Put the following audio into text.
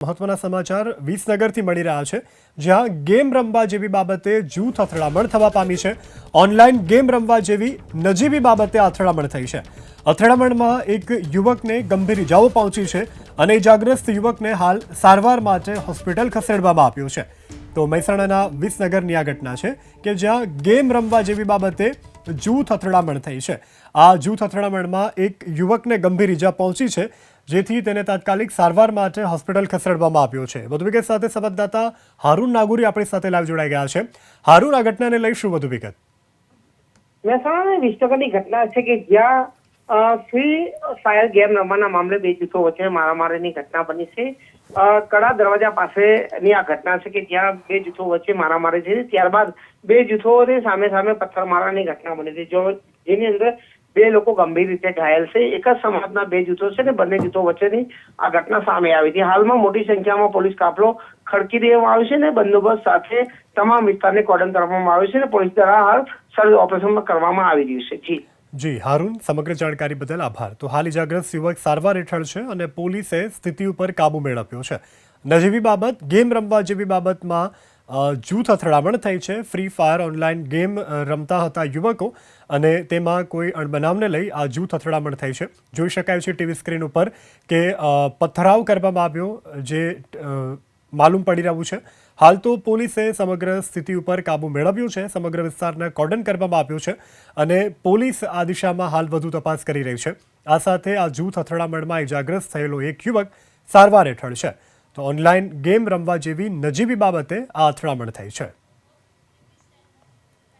મહત્વના સમાચાર વિસનગરથી મળી રહ્યા છે, જ્યાં ગેમ રમવા જેવી બાબતે જૂથ અથડામણ થવા પામી છે। ઓનલાઈન ગેમ રમવા જેવી નજીવી બાબતે અથડામણ થઈ છે। અથડામણમાં એક યુવકને ગંભીર ઇજાઓ પહોંચી છે અને ઇજાગ્રસ્ત યુવકને હાલ સારવાર માટે હોસ્પિટલ ખસેડવામાં આવ્યો છે। તો મહેસાણાના વિસનગરની આ ઘટના છે કે જ્યાં ગેમ રમવા જેવી બાબતે જૂથ અથડામણ થઈ છે। આ જૂથ અથડામણમાં એક યુવકને ગંભીર ઇજા પહોંચી છે, જેથી તેને તાત્કાલિક સારવાર માટે હોસ્પિટલ ખસેડવામાં આવ્યો છે। વધુ વિગત સાથે સંવાદદાતા હારૂન નાગુરી આપણી સાથે લાઈવ જોડાઈ ગયા છે। હારૂન, આ ઘટનાને લઈ શું વધુ વિગત? મહેસાણા વિસનગરની ઘટના છે કે જ્યાં ફ્રી ફાયર ગેમ રમવાના મામલે બે જૂથો વચ્ચે મારામારીની ઘટના બની છે। કડા દરવાજા પાસેની આ ઘટના છે કે જ્યાં બે જૂથો વચ્ચે મારામારી થઈ, ત્યારબાદ બે જૂથોને સામે સામે પથ્થરમારાની ઘટના બની હતી, જેની અંદર બે લોકો ગંભીર રીતે ઘાયલ છે। એક જ સમાજના બે જૂથો છે ને બંને જૂથો વચ્ચેની આ ઘટના સામે આવી હતી। હાલમાં મોટી સંખ્યામાં પોલીસ કાફલો ખડકી દેવામાં આવ્યો છે ને બંદોબસ્ત સાથે તમામ વિસ્તારને કોર્ડન કરવામાં આવ્યો છે ને પોલીસ દ્વારા હાલ સર્ચ ઓપરેશન કરવામાં આવી રહ્યું છે। જી હારૂન, સમગ્ર જાણકારી બદલ આભાર। તો હાલ ઇજાગ્રસ્ત યુવક સારવાર હેઠળ છે અને પોલીસે સ્થિતિ ઉપર કાબુ મેળવ્યો છે। નજીવી બાબત ગેમ રમવા જેવી બાબતમાં જૂથ અથડામણ થઈ છે। ફ્રી ફાયર ઓનલાઈન ગેમ રમતા હતા યુવકો અને તેમાં કોઈ અણબનાવને લઈ આ જૂથ અથડામણ થઈ છે। જોઈ શકાય છે ટીવી સ્ક્રીન ઉપર કે પથરાવ કરવામાં આવ્યો, જે માલુમ પડી રહ્યું છે। હાલ તો પોલીસે સમગ્ર સ્થિતિ ઉપર કાબુ મેળવ્યો છે, સમગ્ર વિસ્તારને કોર્ડન કરવામાં આવ્યો છે અને પોલીસ આ દિશામાં હાલ વધુ તપાસ કરી રહી છે। આ સાથે આ જૂથ અથડામણમાં ઇજાગ્રસ્ત થયેલો એક યુવક સારવાર હેઠળ છે। તો ઓનલાઈન ગેમ રમવા જેવી નજીવી બાબતે આ અથડામણ થઈ છે।